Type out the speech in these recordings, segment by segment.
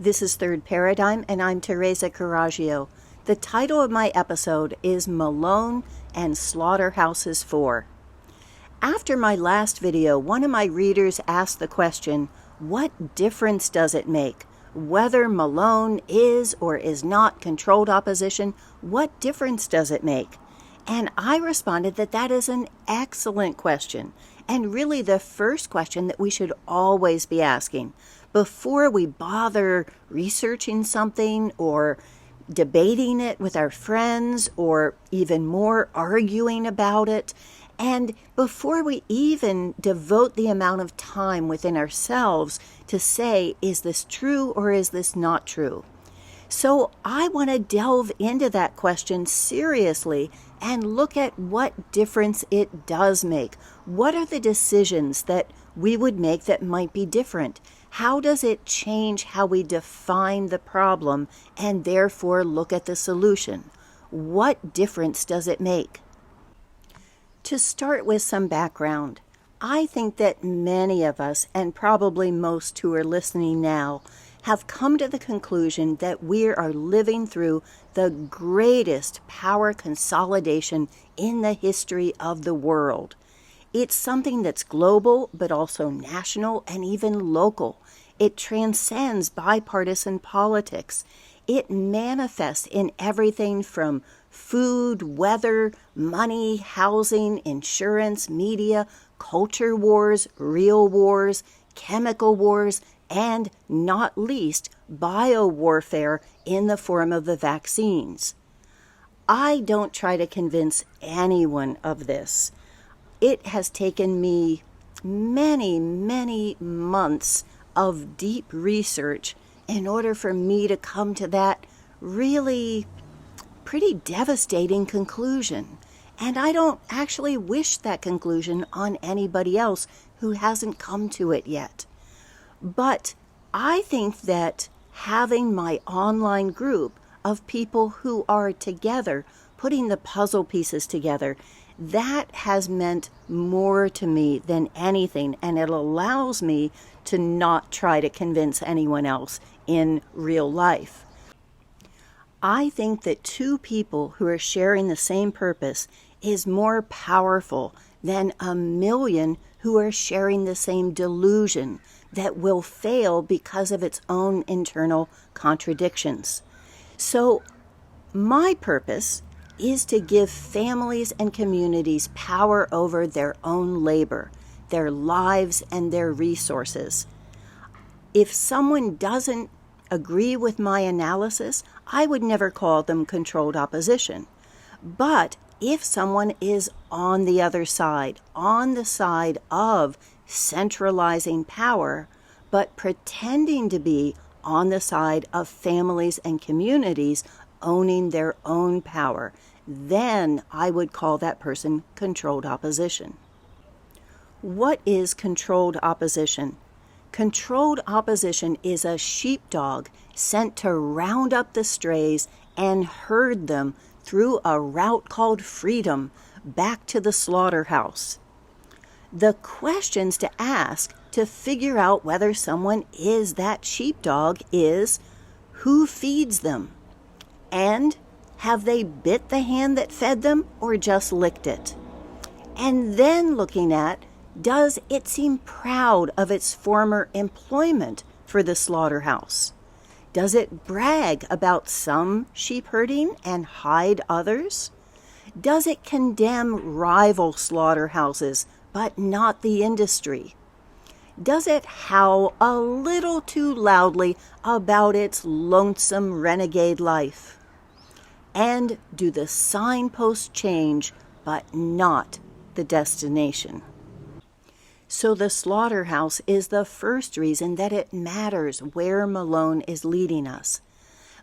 This is Third Paradigm, and I'm Teresa Coraggio. The title of my episode is Malone and Slaughterhouses 4. After my last video, one of my readers asked the question, what difference does it make? Whether Malone is or is not controlled opposition, what difference does it make? And I responded that that is an excellent question, and really the first question that we should always be asking before we bother researching something or debating it with our friends or even more arguing about it. And before we even devote the amount of time within ourselves to say, is this true or is this not true? So I want to delve into that question seriously and look at what difference it does make. What are the decisions that we would make that might be different? How does it change how we define the problem and therefore look at the solution? What difference does it make? To start with some background, I think that many of us, and probably most who are listening now, have come to the conclusion that we are living through the greatest power consolidation in the history of the world. It's something that's global, but also national and even local. It transcends bipartisan politics. It manifests in everything from food, weather, money, housing, insurance, media, culture wars, real wars, chemical wars, and not least, biowarfare in the form of the vaccines. I don't try to convince anyone of this. It has taken me many, many months of deep research in order for me to come to that really pretty devastating conclusion. And I don't actually wish that conclusion on anybody else who hasn't come to it yet. But I think that having my online group of people who are together, putting the puzzle pieces together, that has meant more to me than anything, and it allows me to not try to convince anyone else in real life. I think that two people who are sharing the same purpose is more powerful than a million who are sharing the same delusion that will fail because of its own internal contradictions. So my purpose is to give families and communities power over their own labor, their lives, and their resources. If someone doesn't agree with my analysis, I would never call them controlled opposition. But if someone is on the other side, on the side of centralizing power, but pretending to be on the side of families and communities owning their own power, then I would call that person controlled opposition. What is controlled opposition? Controlled opposition is a sheepdog sent to round up the strays and herd them through a route called freedom back to the slaughterhouse. The questions to ask to figure out whether someone is that sheepdog is, who feeds them? And have they bit the hand that fed them or just licked it? And then looking at, does it seem proud of its former employment for the slaughterhouse? Does it brag about some sheep herding and hide others? Does it condemn rival slaughterhouses but not the industry? Does it howl a little too loudly about its lonesome renegade life? And do the signposts change but not the destination? So the slaughterhouse is the first reason that it matters where Malone is leading us.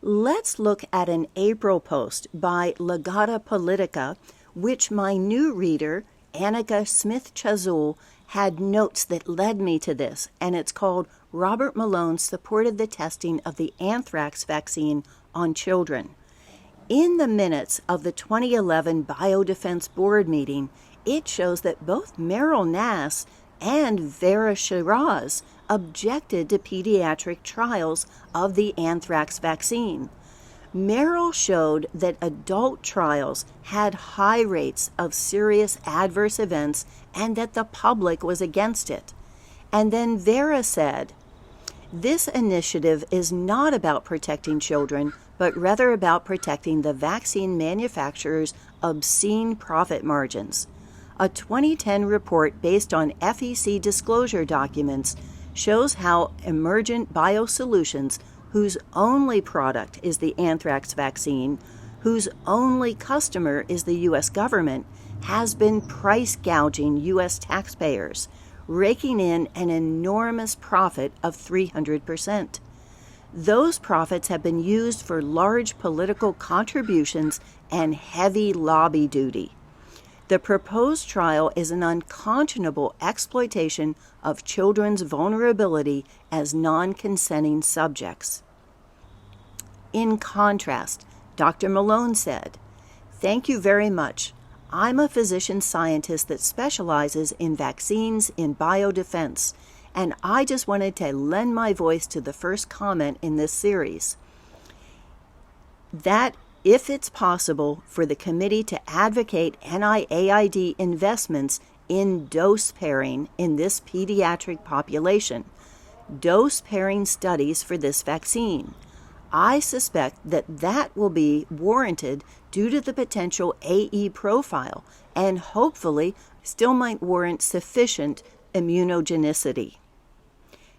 Let's look at an April post by Legata Politica, which my new reader, Annika Smith-Chazul, had notes that led me to this, and it's called Robert Malone Supported the Testing of the Anthrax Vaccine on Children. In the minutes of the 2011 Biodefense Board meeting, it shows that both Meryl Nass and Vera Shiraz objected to pediatric trials of the anthrax vaccine. Merrill showed that adult trials had high rates of serious adverse events and that the public was against it. And then Vera said, "This initiative is not about protecting children, but rather about protecting the vaccine manufacturers' obscene profit margins." A 2010 report based on FEC disclosure documents shows how Emergent Biosolutions, whose only product is the anthrax vaccine, whose only customer is the U.S. government, has been price gouging U.S. taxpayers, raking in an enormous profit of 300%. Those profits have been used for large political contributions and heavy lobby duty. The proposed trial is an unconscionable exploitation of children's vulnerability as non-consenting subjects. In contrast, Dr. Malone said, "Thank you very much. I'm a physician scientist that specializes in vaccines in biodefense, and I just wanted to lend my voice to the first comment in this series. That if it's possible for the committee to advocate NIAID investments in dose pairing in this pediatric population, dose pairing studies for this vaccine. I suspect that will be warranted due to the potential AE profile and hopefully still might warrant sufficient immunogenicity."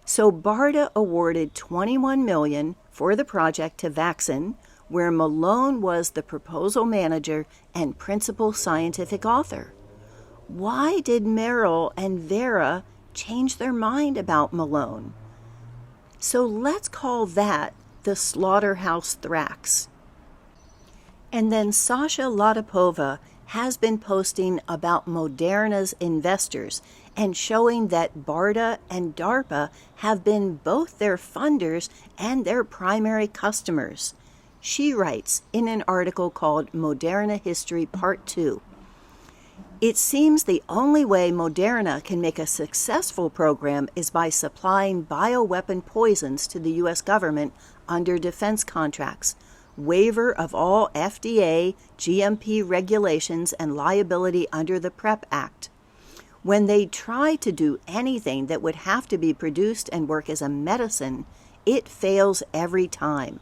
So BARDA awarded $21 million for the project to Vaxxin, where Malone was the proposal manager and principal scientific author. Why did Merrill and Vera change their mind about Malone? So let's call that the Slaughterhouse Thrax. And then Sasha Latipova has been posting about Moderna's investors and showing that BARDA and DARPA have been both their funders and their primary customers. She writes in an article called Moderna History Part 2, "It seems the only way Moderna can make a successful program is by supplying bioweapon poisons to the U.S. government under defense contracts, waiver of all FDA, GMP regulations, and liability under the PrEP Act. When they try to do anything that would have to be produced and work as a medicine, it fails every time.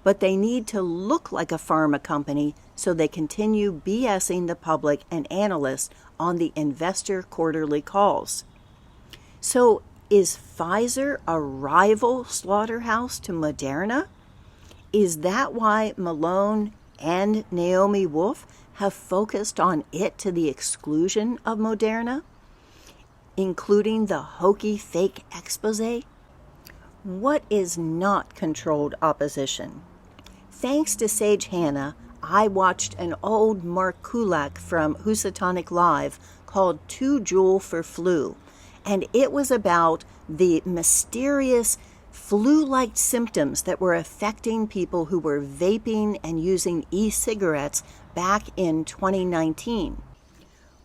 But they need to look like a pharma company, so they continue BSing the public and analysts on the investor quarterly calls." So is Pfizer a rival slaughterhouse to Moderna? Is that why Malone and Naomi Wolf have focused on it to the exclusion of Moderna, including the hokey fake expose? What is not controlled opposition? Thanks to Sage Hannah, I watched an old Mark Kulak from Housatonic Live called 2 Joule for Flu, and it was about the mysterious flu-like symptoms that were affecting people who were vaping and using e-cigarettes back in 2019.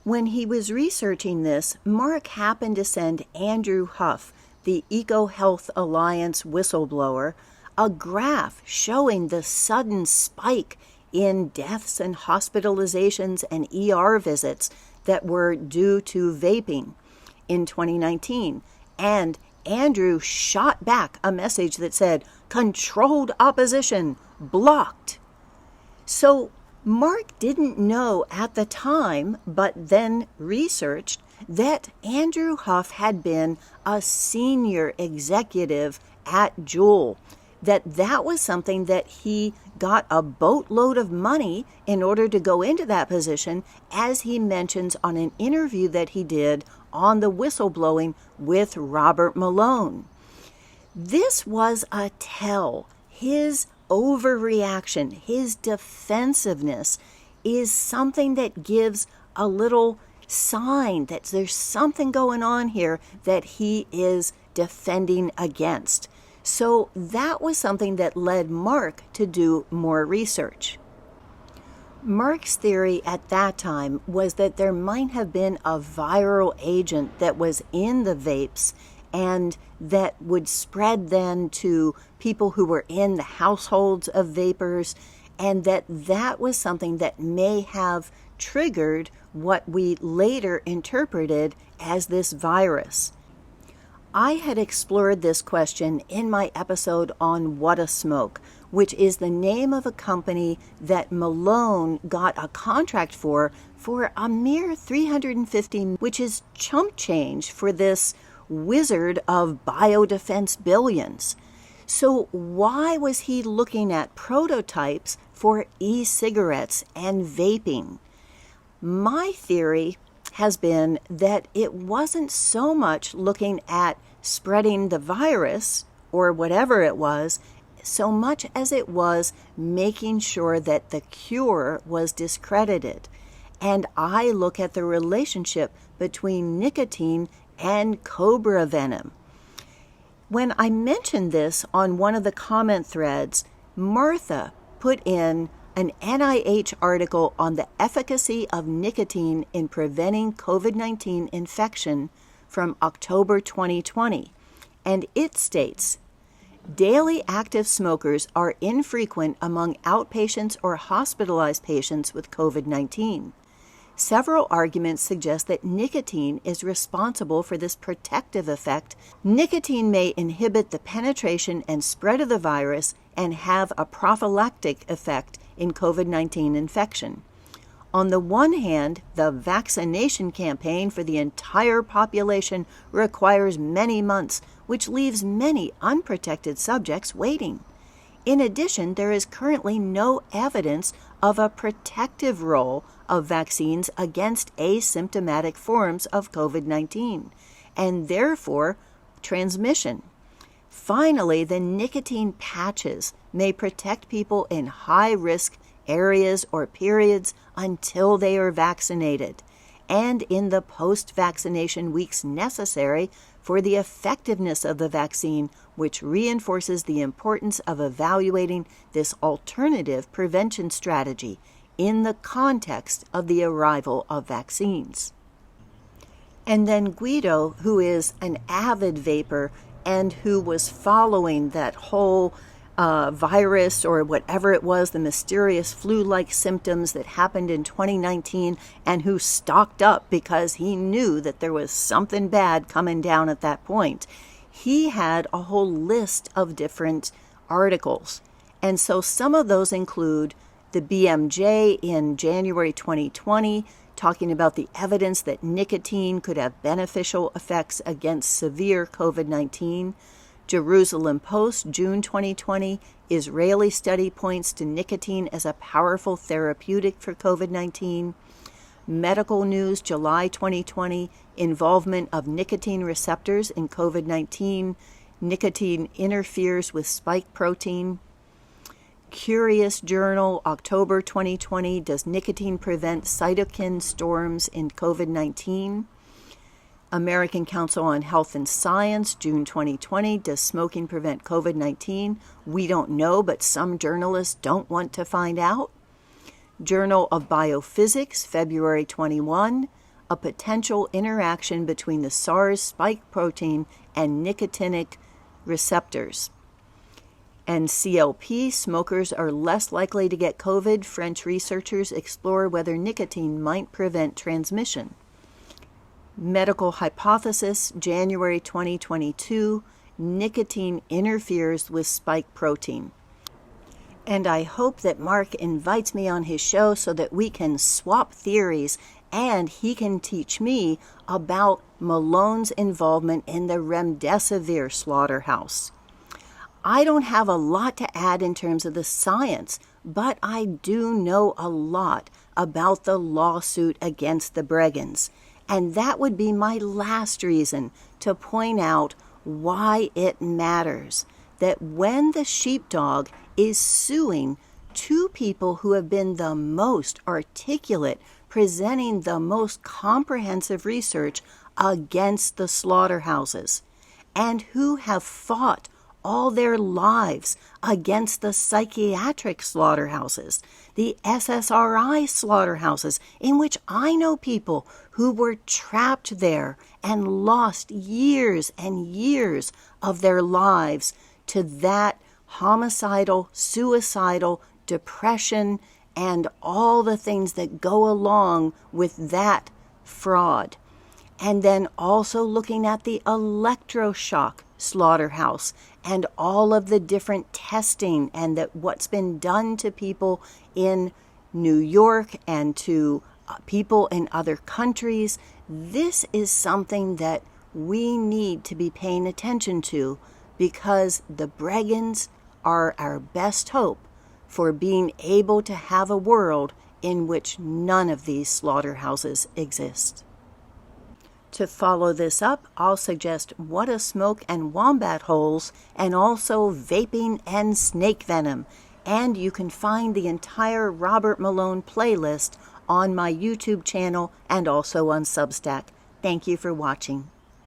When he was researching this, Mark happened to send Andrew Huff, the EcoHealth Alliance whistleblower, a graph showing the sudden spike in deaths and hospitalizations and ER visits that were due to vaping in 2019. And Andrew shot back a message that said, "Controlled opposition, blocked." So Mark didn't know at the time, but then researched that Andrew Huff had been a senior executive at Juul, that was something that he got a boatload of money in order to go into that position, as he mentions on an interview that he did on the whistleblowing with Robert Malone. This was a tell. His overreaction, his defensiveness is something that gives a little sign that there's something going on here that he is defending against. So that was something that led Mark to do more research. Mark's theory at that time was that there might have been a viral agent that was in the vapes and that would spread then to people who were in the households of vapors, and that was something that may have triggered what we later interpreted as this virus. I had explored this question in my episode on What a Smoke, which is the name of a company that Malone got a contract for a mere $350, which is chump change for this wizard of biodefense billions. So why was he looking at prototypes for e-cigarettes and vaping? My theory has been that it wasn't so much looking at spreading the virus or whatever it was, so much as it was making sure that the cure was discredited. And I look at the relationship between nicotine and cobra venom. When I mentioned this on one of the comment threads, Martha put in an NIH article on the efficacy of nicotine in preventing COVID-19 infection from October 2020, and it states, daily active smokers are infrequent among outpatients or hospitalized patients with COVID-19. Several arguments suggest that nicotine is responsible for this protective effect. Nicotine may inhibit the penetration and spread of the virus and have a prophylactic effect in COVID-19 infection. On the one hand, the vaccination campaign for the entire population requires many months, which leaves many unprotected subjects waiting. In addition, there is currently no evidence of a protective role of vaccines against asymptomatic forms of COVID-19, and therefore transmission. Finally, the nicotine patches may protect people in high-risk areas or periods until they are vaccinated, and in the post-vaccination weeks necessary for the effectiveness of the vaccine, which reinforces the importance of evaluating this alternative prevention strategy in the context of the arrival of vaccines. And then Guido, who is an avid vapor and who was following that whole virus or whatever it was, the mysterious flu-like symptoms that happened in 2019, and who stocked up because he knew that there was something bad coming down at that point. He had a whole list of different articles. And so some of those include the BMJ in January 2020, talking about the evidence that nicotine could have beneficial effects against severe COVID-19. Jerusalem Post, June 2020, Israeli study points to nicotine as a powerful therapeutic for COVID-19. Medical News, July 2020, involvement of nicotine receptors in COVID-19. Nicotine interferes with spike protein. Curious Journal, October 2020, does nicotine prevent cytokine storms in COVID-19? American Council on Health and Science, June 2020, does smoking prevent COVID-19? We don't know, but some journalists don't want to find out. Journal of Biophysics, February 21, a potential interaction between the SARS spike protein and nicotinic receptors. And CLP, smokers are less likely to get COVID. French researchers explore whether nicotine might prevent transmission. Medical Hypothesis, January 2022, nicotine interferes with spike protein. And I hope that Mark invites me on his show so that we can swap theories and he can teach me about Malone's involvement in the remdesivir slaughterhouse. I don't have a lot to add in terms of the science, but I do know a lot about the lawsuit against the Bregans. And that would be my last reason to point out why it matters that when the sheepdog is suing two people who have been the most articulate, presenting the most comprehensive research against the slaughterhouses, and who have fought all their lives against the psychiatric slaughterhouses, the SSRI slaughterhouses, in which I know people who were trapped there and lost years and years of their lives to that homicidal, suicidal, depression, and all the things that go along with that fraud. And then also looking at the electroshock slaughterhouse and all of the different testing and that what's been done to people in New York and to people in other countries. This is something that we need to be paying attention to, because the Bregans are our best hope for being able to have a world in which none of these slaughterhouses exist. To follow this up, I'll suggest What a Smoke and Wombat Holes, and also Vaping and Snake Venom. And you can find the entire Robert Malone playlist on my YouTube channel and also on Substack. Thank you for watching.